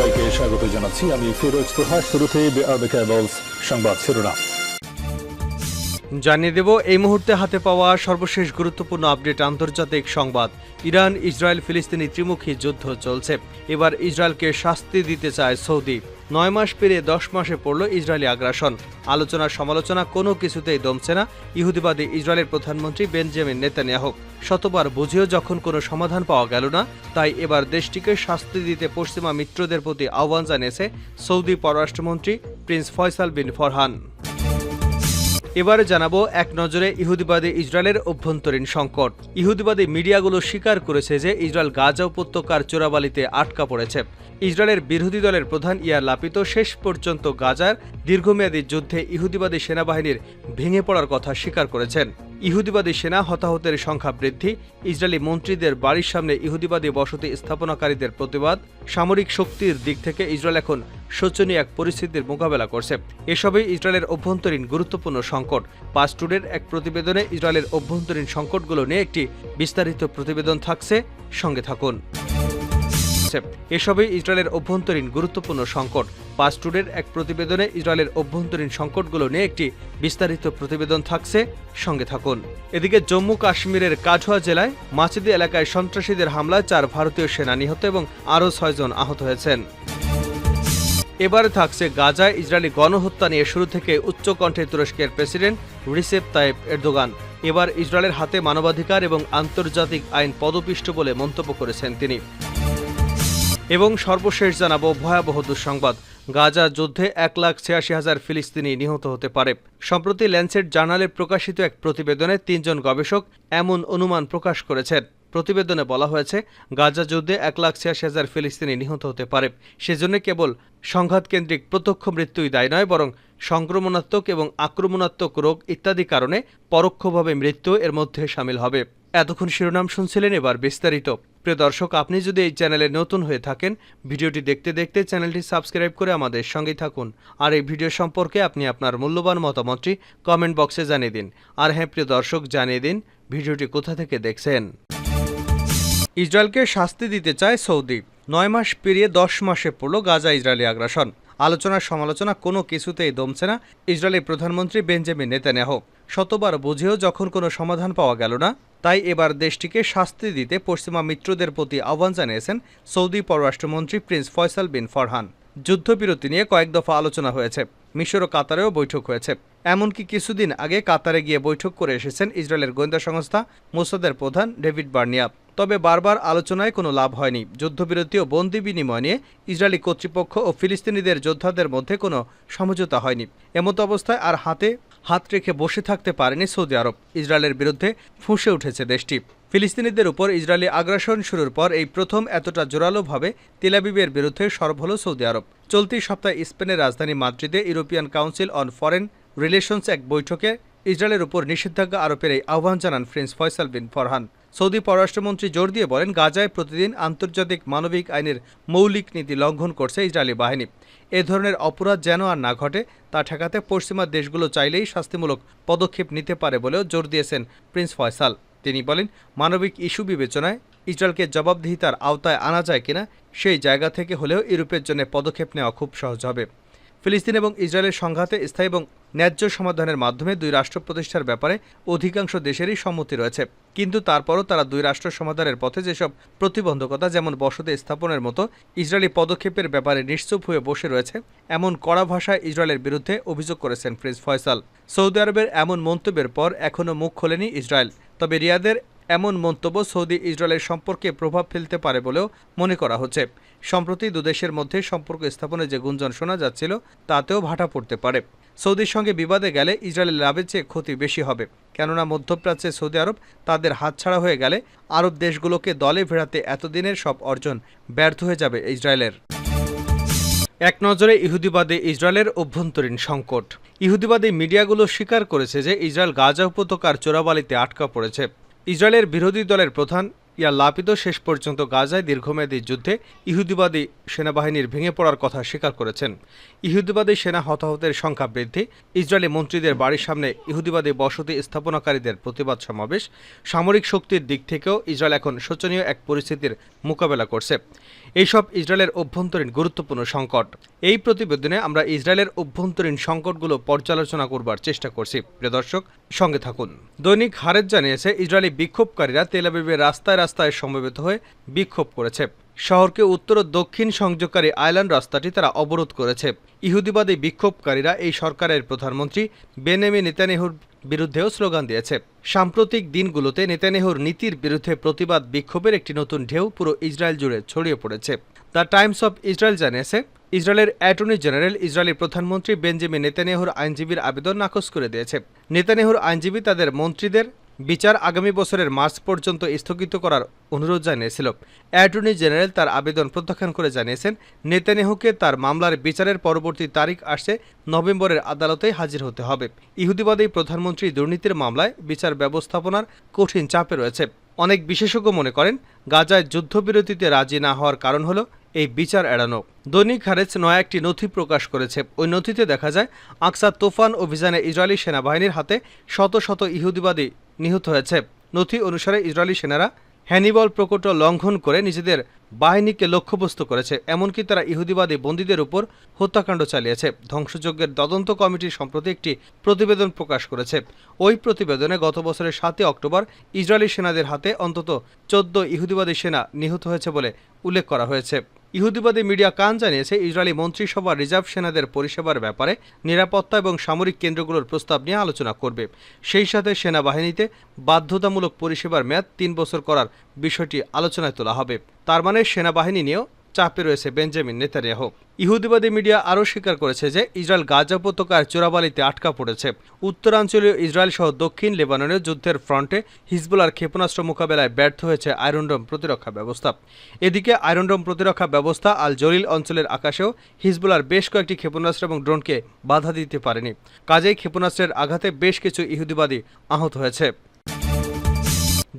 সবাইকে স্বাগত জানাচ্ছি। আমি ফিরোজ তোহা। শুরুতেই সংবাদ শিরোনাম জানিয়ে দেব এই মুহূর্তে হাতে পাওয়া সর্বশেষ গুরুত্বপূর্ণ আপডেট। আন্তর্জাতিক সংবাদ। ইরান ইসরায়েল ফিলিস্তিনি ত্রিমুখী যুদ্ধ চলছে। এবার ইসরায়েলকে শাস্তি দিতে চায় সৌদি। 9 মাস পেরিয়ে 10 মাসে পড়ল ইসরায়েলি আগ্রাসন। আলোচনা সমালোচনা কোনো কিছুতেই দমছে না ইহুদিবাদী ইসরায়েলের প্রধানমন্ত্রী বেঞ্জামিন নেতানিয়াহু। শতবার বুঝেও যখন কোনো সমাধান পাওয়া গেল না, তাই এবার দেশটিকে শাস্তি দিতে পশ্চিমা মিত্রদের প্রতি আহ্বান জানিয়েছে সৌদি পররাষ্ট্রমন্ত্রী প্রিন্স ফয়সাল বিন ফরহান। এবারে জানাবো এক নজরে ইহুদিবাদী ইসরায়েলের অভ্যন্তরীণ সংকট। ইহুদিবাদী মিডিয়াগুলো স্বীকার করেছে যে ইসরায়েল গাজা উপত্যকার চোরাবালিতে আটকা পড়েছে। ইসরায়েলের বিরোধী দলের প্রধান ইয়ার লাপিদ শেষ পর্যন্ত গাজার দীর্ঘমেয়াদী যুদ্ধে ইহুদিবাদী সেনাবাহিনীর ভেঙে পড়ার কথা স্বীকার করেছেন। ইহুদিবাদী সেনা হতাহতের সংখ্যা বৃদ্ধি, ইসরায়েলি মন্ত্রীদের বাড়ির সামনে ইহুদিবাদী বসতি স্থাপনাকারীদের প্রতিবাদ, সামরিক শক্তির দিক থেকে ইসরায়েল এখন শোচনীয় এক পরিস্থিতির মোকাবেলা করছে। এসবই ইসরায়েলের অভ্যন্তরীণ গুরুত্বপূর্ণ সংকট। পাঁচ টুডের এক প্রতিবেদনে ইসরায়েলের অভ্যন্তরীণ সংকটগুলো নিয়ে একটি বিস্তারিত প্রতিবেদন থাকছে, সঙ্গে থাকুন। এসবই ইসরায়েলের অভ্যন্তরীণ গুরুত্বপূর্ণ সংকট। পাঁচ টুডের এক প্রতিবেদনে ইসরায়েলের অভ্যন্তরীণ সংকটগুলো নিয়ে একটি বিস্তারিত প্রতিবেদন থাকছে, সঙ্গে থাকুন। এদিকে জম্মু কাশ্মীরের কাঠুয়া জেলায় মাচিদি এলাকায় সন্ত্রাসীদের হামলায় 4 ভারতীয় সেনা নিহত এবং আরও 6 জন আহত হয়েছেন। এবারে থাকছে গাজায় ইসরায়েলি গণহত্যা নিয়ে শুরু থেকে উচ্চকণ্ঠে তুরস্কের প্রেসিডেন্ট রিসেপ তাইপ এরদোগান। এবার ইসরায়েলের হাতে মানবাধিকার এবং আন্তর্জাতিক আইন পদপিষ্ট বলে মন্তব্য করেছেন তিনি। এবং সর্বশেষ জানাবো ভয়াবহ দুঃসংবাদ। গাজা যুদ্ধে 1,86,000 ফিলিস্তিনি নিহত হতে পারে। সম্প্রতি ল্যান্সেট জার্নালে প্রকাশিত এক প্রতিবেদনে 3 জন গবেষক এমন অনুমান প্রকাশ করেছেন। প্রতিবেদনে বলা হয়েছে, গাজা যুদ্ধে 1,86,000 ফিলিস্তিনি নিহত হতে পারে। সেজন্য কেবল সংঘাতকেন্দ্রিক প্রত্যক্ষ মৃত্যুই দায়ী নয়, বরং সংক্রমণাত্মক এবং আক্রমণাত্মক রোগ ইত্যাদি কারণে পরোক্ষভাবে মৃত্যু এর মধ্যে শামিল হবে। এতক্ষণ শিরোনাম শুনছিলেন, এবার বিস্তারিত। প্রিয় দর্শক, আপনি যদি এই চ্যানেলে নতুন হয়ে থাকেন, ভিডিওটি দেখতে দেখতে চ্যানেলটি সাবস্ক্রাইব করে আমাদের সঙ্গেই থাকুন। আর এই ভিডিও সম্পর্কে আপনি আপনার মূল্যবান মতামতটি কমেন্ট বক্সে জানিয়ে দিন। আর হ্যাঁ প্রিয় দর্শক, জানিয়ে দিন ভিডিওটি কোথা থেকে দেখছেন। ইসরায়েলকে শাস্তি দিতে চায় সৌদি। 9 মাস পেরিয়ে 10 মাসে পড়ল গাজা ইসরায়েলি আগ্রাসন। আলোচনা সমালোচনা কোনো কিছুতেই দমছে না ইসরায়েলের প্রধানমন্ত্রী বেঞ্জামিন নেতানিয়াহু। শতবার বুঝেও যখন কোনো সমাধান পাওয়া গেল না, তাই এবার দেশটিকে শাস্তি দিতে পশ্চিমা মিত্রদের প্রতি আহ্বান জানিয়েছেন সৌদি পররাষ্ট্রমন্ত্রী প্রিন্স ফয়সাল বিন ফরহান। যুদ্ধবিরতি নিয়ে কয়েক দফা আলোচনা হয়েছে। মিশর ও কাতারেও বৈঠক হয়েছে। এমনকি কিছুদিন আগে কাতারে গিয়ে বৈঠক করে এসেছেন ইসরায়েলের গোয়েন্দা সংস্থা মোসাদের প্রধান ডেভিড বার্নিয়া। তবে বারবার আলোচনায় কোনো লাভ হয়নি। যুদ্ধবিরতি ও বন্দি বিনিময় নিয়ে ইসরায়েলি কর্তৃপক্ষ ও ফিলিস্তিনিদের যোদ্ধাদের মধ্যে কোনো সমঝোতা হয়নি। এমতো অবস্থায় আর হাতে হাত রেখে বসে থাকতে পারেনি সৌদি আরব। ইসরায়েলের বিরুদ্ধে ফুঁসে উঠেছে দেশটি। ফিলিস্তিনিদের উপর ইসরায়েলি আগ্রাসন শুরুর পর এই প্রথম এতটা জোরালোভাবে তেল আবিবের বিরুদ্ধে সরব হল সৌদি আরব। চলতি সপ্তাহে স্পেনের রাজধানী মাদ্রিদে European council on foreign relations এক বৈঠকে ইসরায়েলের উপর নিষেধাজ্ঞা আরোপের এই আহ্বান জানান prince Faisal bin Farhan. Saudi পররাষ্ট্রমন্ত্রী জোর দিয়ে বলেন, গাজায় প্রতিদিন আন্তর্জাতিক মানবিক আইনের মৌলিক নীতি লঙ্ঘন করছে ইসরায়েলি বাহিনী। এ ধরনের অপরাধ যেন আর না ঘটে তা ঠেকাতে পশ্চিমা দেশগুলো চাইলেই শাস্তিমূলক পদক্ষেপ নিতে পারে বলেও জোর দিয়েছেন প্রিন্স ফয়সাল। তিনি বলেন, মানবিক ইস্যু বিবেচনায় ইসরায়েলকে জবাবদিহিতার আওতায় আনা যায় কিনা সেই জায়গা থেকে হলেও ইউরোপের জন্য পদক্ষেপ নেওয়া খুব সহজ হবে। ফিলিস্তিন এবং ইসরায়েলের সংঘাতে স্থায়ী এবং ন্যায্য সমাধানের মাধ্যমে 2 রাষ্ট্র প্রতিষ্ঠার ব্যাপারে অধিকাংশ দেশেরই সম্মতি রয়েছে। কিন্তু তারপরও তারা 2 রাষ্ট্র সমাধানের পথে যেসব প্রতিবন্ধকতা, যেমন বসতি স্থাপনের মতো ইসরায়েলি পদক্ষেপের ব্যাপারে নিশ্চুপ হয়ে বসে রয়েছে, এমন কড়া ভাষায় ইসরায়েলের বিরুদ্ধে অভিযোগ করেছেন প্রিন্স ফয়সাল। সৌদি আরবের এমন মন্তব্যের পর এখনও মুখ খোলেনি ইসরায়েল। তবে রিয়াদের এমন মন্তব্য সৌদি ইসরায়েলের সম্পর্কে প্রভাব ফেলতে পারে বলেও মনে করা হচ্ছে। সম্প্রতি দুদেশের মধ্যে সম্পর্ক স্থাপনে যে গুঞ্জন শোনা যাচ্ছিল, তাতেও ভাটা পড়তে পারে। সৌদির সঙ্গে বিবাদে গেলে ইসরায়েলের লাভের চেয়ে ক্ষতি বেশি হবে, কেননা মধ্যপ্রাচ্যে সৌদি আরব তাদের হাতছাড়া হয়ে গেলে আরব দেশগুলোকে দলে ভেড়াতে এতদিনের সব অর্জন ব্যর্থ হয়ে যাবে ইসরায়েলের। এক নজরে ইহুদিবাদী ইসরায়েলের অভ্যন্তরীণ সংকট। ইহুদিবাদী মিডিয়াগুলো স্বীকার করেছে যে ইসরায়েল গাজা উপত্যকার চোরাবালিতে আটকা পড়েছে। ইসরায়েলের বিরোধী দলের প্রধান ইয়ার লাপিদ শেষ পর্যন্ত গাজায় দীর্ঘমেয়াদী যুদ্ধে ইহুদিবাদী সেনাবাহিনীর ভেঙে পড়ার কথা স্বীকার করেছেন। ইহুদিবাদী সেনা হতাহতের সংখ্যা বৃদ্ধি, ইসরায়েলি মন্ত্রীদের বাড়ির সামনে ইহুদিবাদী বসতি স্থাপনাকারীদের প্রতিবাদ সমাবেশ, সামরিক শক্তির দিক থেকেও ইসরায়েল এখন শোচনীয় এক পরিস্থিতির মোকাবেলা করছে। এইসব ইসরায়েলের অভ্যন্তরীণ গুরুত্বপূর্ণ সংকট। এই প্রতিবেদনে আমরা ইসরায়েলের অভ্যন্তরীণ সংকটগুলো পর্যালোচনা করবার চেষ্টা করছি। প্রিয় দর্শক, সঙ্গে থাকুন। দৈনিক হারেজ জানিয়েছে, ইসরায়েলি বিক্ষোভকারীরা তেল আবিবের রাস্তায় রাস্তায় সমবেত হয়ে বিক্ষোভ করেছে। শহরকে উত্তর ও দক্ষিণ সংযোগকারী আইল্যান্ড রাস্তাটি তারা অবরোধ করেছে। ইহুদিবাদী বিক্ষোভকারীরা এই সরকারের প্রধানমন্ত্রী বেন্যামিন নেতানিয়াহুর বিরুদ্ধেও স্লোগান দিয়েছে। সাম্প্রতিক দিনগুলোতে নেতানিয়াহুর নীতির বিরুদ্ধে প্রতিবাদ বিক্ষোভের একটি নতুন ঢেউ পুরো ইসরায়েল জুড়ে ছড়িয়ে পড়েছে। দ্য টাইমস অব ইসরায়েল জানিয়েছে, ইসরায়েলের অ্যাটর্নি জেনারেল ইসরায়েলি প্রধানমন্ত্রী বেঞ্জামিন নেতানিয়াহুর আইনজীবীর আবেদন নাকচ করে দিয়েছে। নেতানিয়াহুর আইনজীবী তাদের মন্ত্রীদের বিচার আগামী বছরের মার্চ পর্যন্ত স্থগিত করার অনুরোধ জানিয়েছিল। অ্যাটর্নি জেনারেল তার আবেদন প্রত্যাখ্যান করে জানিয়েছেন, নেতানিয়াহুকে তার মামলার বিচারের পরবর্তী তারিখ আসছে নভেম্বরের আদালতে হাজির হতে হবে। ইহুদিবাদী প্রধানমন্ত্রী দুর্নীতির মামলায় বিচার ব্যবস্থাপনার কঠিন চাপে রয়েছে। অনেক বিশেষজ্ঞ মনে করেন, গাজায় যুদ্ধবিরতিতে রাজি না হওয়ার কারণ হল এই বিচার এড়ানো। দৈনিক হারেজ নয়া একটি নথি প্রকাশ করেছে। ওই নথিতে দেখা যায়, আকসা তুফান অভিযানে ইসরায়েলি সেনাবাহিনীর হাতে শত শত ইহুদিবাদী নিহত হয়েছে। নথি অনুসারে ইসরায়েলি সেনারা হ্যানিবল প্রকট লঙ্ঘন করে নিজেদের বাহিনীকে লক্ষ্যবস্তু করেছে। এমনকি তারা ইহুদিবাদী বন্দীদের উপর হত্যাকাণ্ড চালিয়েছে। ধ্বংসযজ্ঞের তদন্ত কমিটি সম্প্রতি একটি প্রতিবেদন প্রকাশ করেছে। ওই প্রতিবেদনে গত বছরের 7 অক্টোবর ইসরায়েলি সেনাদের হাতে অন্তত 14 ইহুদিবাদী সেনা নিহত হয়েছে বলে উল্লেখ করা হয়েছে। ইহুদিবাদী মিডিয়া কান জানিয়েছে, ইসরায়েলি মন্ত্রিসভা রিজার্ভ সেনাদের পরিষেবার ব্যাপারে নিরাপত্তা এবং সামরিক কেন্দ্রগুলোর প্রস্তাব নিয়ে আলোচনা করবে। সেই সাথে সেনাবাহিনীতে বাধ্যতামূলক পরিষেবার মেয়াদ 3 বছর করার বিষয়টি আলোচনায় তোলা হবে। তার মানে সেনাবাহিনী নিয়েও চাপে রয়েছে বেঞ্জামিন নেতানিয়াহু। ইহুদিবাদী মিডিয়া আরও স্বীকার করেছে যে ইসরায়েল গাজা উপত্যকার চোরাবালিতে আটকা পড়েছে। উত্তরাঞ্চলীয় ইসরায়েল সহ দক্ষিণ লেবাননের যুদ্ধের ফ্রন্টে হিজবুলার ক্ষেপণাস্ত্র মোকাবেলায় ব্যর্থ হয়েছে আয়রনডোম প্রতিরক্ষা ব্যবস্থা। এদিকে আয়রনডোম প্রতিরক্ষা ব্যবস্থা আল জলিল অঞ্চলের আকাশেও হিজবুলার বেশ কয়েকটি ক্ষেপণাস্ত্র এবং ড্রোনকে বাধা দিতে পারেনি। কাজেই ক্ষেপণাস্ত্রের আঘাতে বেশ কিছু ইহুদিবাদী আহত হয়েছে।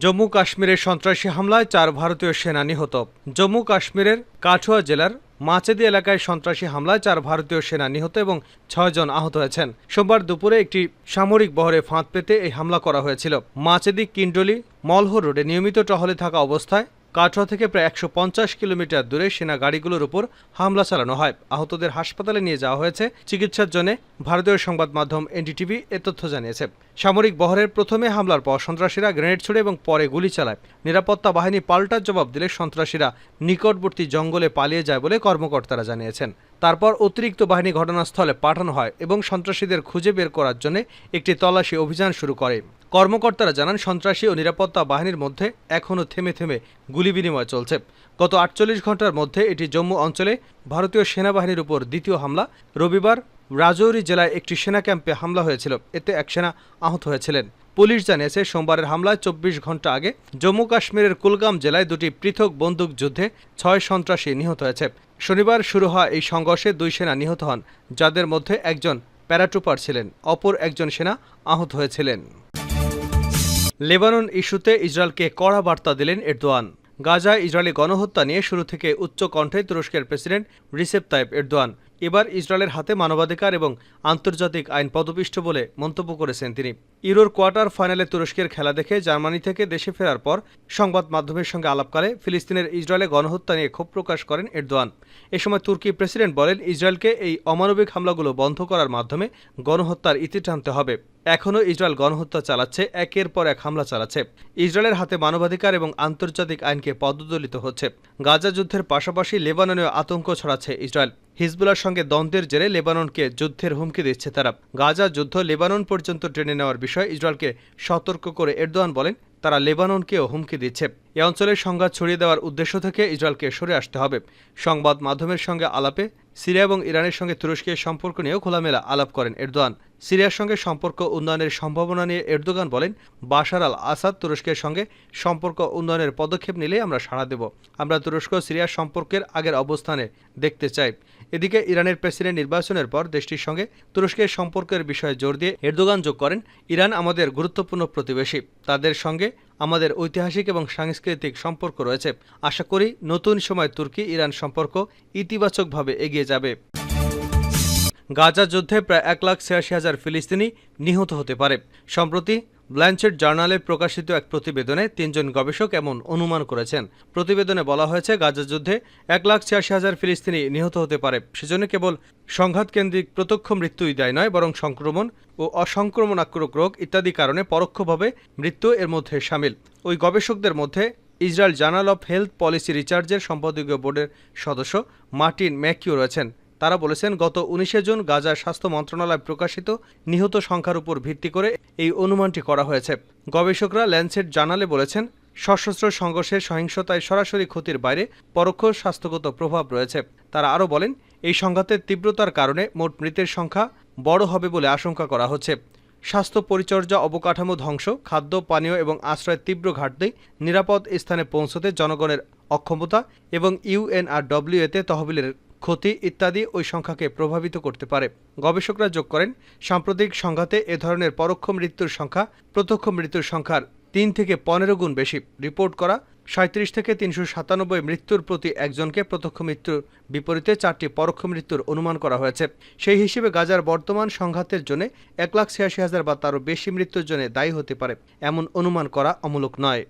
জম্মু কাশ্মীরের সন্ত্রাসী হামলায় 4 ভারতীয় সেনা নিহত। জম্মু কাশ্মীরের কাঠুয়া জেলার মাচেদি এলাকায় সন্ত্রাসী হামলায় 4 ভারতীয় সেনা নিহত এবং 6 জন আহত হয়েছেন। সোমবার দুপুরে একটি সামরিক বহরে ফাঁদ পেতে এই হামলা করা হয়েছিল। মাচেদি কিন্ডলি মলহর রোডে নিয়মিত টহলে থাকা অবস্থায় কাঠুয়া থেকে প্রায় 150 কিলোমিটার দূরে সেনা গাড়িগুলোর উপর হামলা চালানো হয়। আহতদের হাসপাতালে নিয়ে যাওয়া হয়েছে চিকিৎসার জন্য। ভারতীয় সংবাদ মাধ্যম এনডিটিভি এ তথ্য জানিয়েছে। সামরিক বহরের প্রথমে হামলার পর সন্ত্রাসীরা গ্রেনেড ছুড়ে এবং পরে গুলি চালায়। নিরাপত্তা বাহিনী পাল্টার জবাব দিলে সন্ত্রাসীরা নিকটবর্তী জঙ্গলে পালিয়ে যায় বলে কর্মকর্তারা জানিয়েছেন। তারপর অতিরিক্ত বাহিনী ঘটনাস্থলে পাঠানো হয় এবং সন্ত্রাসীদের খুঁজে বের করার জন্য একটি তল্লাশি অভিযান শুরু করে। কর্মকর্তারা জানান, সন্ত্রাসী ও নিরাপত্তা বাহিনীর মধ্যে এখনও থেমে থেমে গুলি বিনিময় চলছে। গত 48 ঘন্টার মধ্যে এটি জম্মু অঞ্চলে ভারতীয় সেনাবাহিনীর উপর দ্বিতীয় হামলা। রবিবার রাজৌরি জেলায় একটি সেনা ক্যাম্পে হামলা হয়েছিল। এতে এক সেনা আহত হয়েছিলেন। পুলিশ জানিয়েছে, সোমবারের হামলায় 24 ঘন্টা আগে জম্মু কাশ্মীরের কুলগাম জেলায় 2টি পৃথক বন্দুক যুদ্ধে 6 সন্ত্রাসী নিহত হয়েছে। শনিবার শুরু হওয়া এই সংঘর্ষে 2 সেনা নিহত হন, যাদের মধ্যে একজন প্যারাট্রুপার ছিলেন। অপর একজন সেনা আহত হয়েছিলেন। লেবানন ইস্যুতে ইসরায়েলকে কড়া বার্তা দিলেন এরদোয়ান। গাজায় ইসরায়েলি গণহত্যা নিয়ে শুরু থেকে উচ্চ কণ্ঠে তুরস্কের প্রেসিডেন্ট রিসেপ তাইপ এরদোয়ান এবার ইসরায়েলের হাতে মানবাধিকার এবং আন্তর্জাতিক আইন পদপিষ্ট বলে মন্তব্য করেছেন তিনি। ইউরোর কোয়ার্টার ফাইনালে তুরস্কের খেলা দেখে জার্মানি থেকে দেশে ফেরার পর সংবাদ মাধ্যমের সঙ্গে আলাপকালে ফিলিস্তিনের ইসরায়েলে গণহত্যা নিয়ে ক্ষোভ প্রকাশ করেন এরদোয়ান। এ সময় তুর্কি প্রেসিডেন্ট বলেন, ইসরায়েলকে এই অমানবিক হামলাগুলো বন্ধ করার মাধ্যমে গণহত্যার ইতি টানতে হবে। এখনও ইসরায়েল গণহত্যা চালাচ্ছে, একের পর এক হামলা চালাচ্ছে। ইসরায়েলের হাতে মানবাধিকার এবং আন্তর্জাতিক আইনকে পদদলিত হচ্ছে। গাজা যুদ্ধের পাশাপাশি লেবাননেও আতঙ্ক ছড়াচ্ছে ইসরায়েল। হিজবুলার সঙ্গে দ্বন্দ্বের জেরে লেবাননকে যুদ্ধের হুমকি দিচ্ছে তারা। গাজা যুদ্ধ লেবানন পর্যন্ত টেনে নেওয়ার বিষয়ে ইসরায়েলকে সতর্ক করে এরদোয়ান বলেন, তারা লেবাননকেও হুমকি দিচ্ছে। এ অঞ্চলের সংঘাত ছড়িয়ে দেওয়ার উদ্দেশ্য থেকে ইসরায়েলকে সরে আসতে হবে। সংবাদ মাধ্যমের সঙ্গে আলাপে সিরিয়া এবং ইরানের সঙ্গে তুরস্কের সম্পর্ক নিয়েও খোলামেলা আলাপ করেন এরদোয়ান। সিরিয়ার সঙ্গে সম্পর্ক উন্নয়নের সম্ভাবনা নিয়ে এরদোগান বলেন, বাশার আল আসাদ তুরস্কের সঙ্গে সম্পর্ক উন্নয়নের পদক্ষেপ নিলে আমরা সাড়া দেব। আমরা তুরস্ক সিরিয়ার সম্পর্কের আগের অবস্থানে দেখতে চাই। এদিকে ইরানের প্রেসিডেন্ট নির্বাচনের পর দেশটির সঙ্গে তুরস্কের সম্পর্কের বিষয়ে জোর দিয়ে এরদোগান যোগ করেন, ইরান আমাদের গুরুত্বপূর্ণ প্রতিবেশী। তাদের সঙ্গে আমাদের ঐতিহাসিক এবং সাংস্কৃতিক সম্পর্ক রয়েছে। আশা করি নতুন সময় তুর্কি ইরান সম্পর্ক ইতিবাচকভাবে এগিয়ে যাবে। গাজা যুদ্ধে প্রায় 1,86,000 ফিলিস্তিনি নিহত হতে পারে। সম্প্রতি ল্যাঞ্চেট জার্নালে প্রকাশিত এক প্রতিবেদনে 3 জন গবেষক এমন অনুমান করেছেন। প্রতিবেদনে বলা হয়েছে, গাজা যুদ্ধে 1,86,000 ফিলিস্তিনি নিহত হতে পারে। সেজন্য কেবল সংঘাতকেন্দ্রিক প্রত্যক্ষ মৃত্যুই দায়ী নয়, বরং সংক্রমণ ও অসংক্রমণাত্মক রোগ ইত্যাদি কারণে পরোক্ষভাবে মৃত্যু এর মধ্যে শামিল। ওই গবেষকদের মধ্যে Israel journal of health policy রিসার্চের সম্পাদকীয় বোর্ডের সদস্য মার্টিন ম্যাকিও রয়েছেন। তারা বলেছেন, গত 19 জুন গাজার স্বাস্থ্য মন্ত্রণালয় প্রকাশিত নিহত সংখ্যার উপর ভিত্তি করে এই অনুমানটি করা হয়েছে। গবেষকরা ল্যান্সেট জার্নালে বলেছেন, সশস্ত্র সংঘর্ষের সহিংসতায় সরাসরি ক্ষতির বাইরে পরোক্ষ স্বাস্থ্যগত প্রভাব রয়েছে। তারা আরও বলেন, এই সংঘাতের তীব্রতার কারণে মোট মৃতের সংখ্যা বড় হবে বলে আশঙ্কা করা হচ্ছে। স্বাস্থ্য পরিচর্যা, অবকাঠামো ধ্বংস, খাদ্য পানীয় এবং আশ্রয়ের তীব্র ঘাটতি, নিরাপদ স্থানে পৌঁছতে জনগণের অক্ষমতা এবং ইউএনআরডব্লিউএতে তহবিলের ক্ষতি ইত্যাদি ওই সংখ্যাকে প্রভাবিত করতে পারে। গবেষকরা যোগ করেন, সাম্প্রতিক সংঘাতে এ ধরনের পরোক্ষ মৃত্যুর সংখ্যা প্রত্যক্ষ মৃত্যুর সংখ্যার 3 থেকে 15 গুণ বেশি। রিপোর্ট করা 37 থেকে 397 মৃত্যুর প্রতি একজনকে প্রত্যক্ষ মৃত্যুর বিপরীতে 4টি পরোক্ষ মৃত্যুর অনুমান করা হয়েছে। সেই হিসেবে গাজার বর্তমান সংঘাতের জন্য 1,86,000 বা তারও বেশি মৃত্যুর জন্য দায়ী হতে পারে এমন অনুমান করা অমূলক নয়।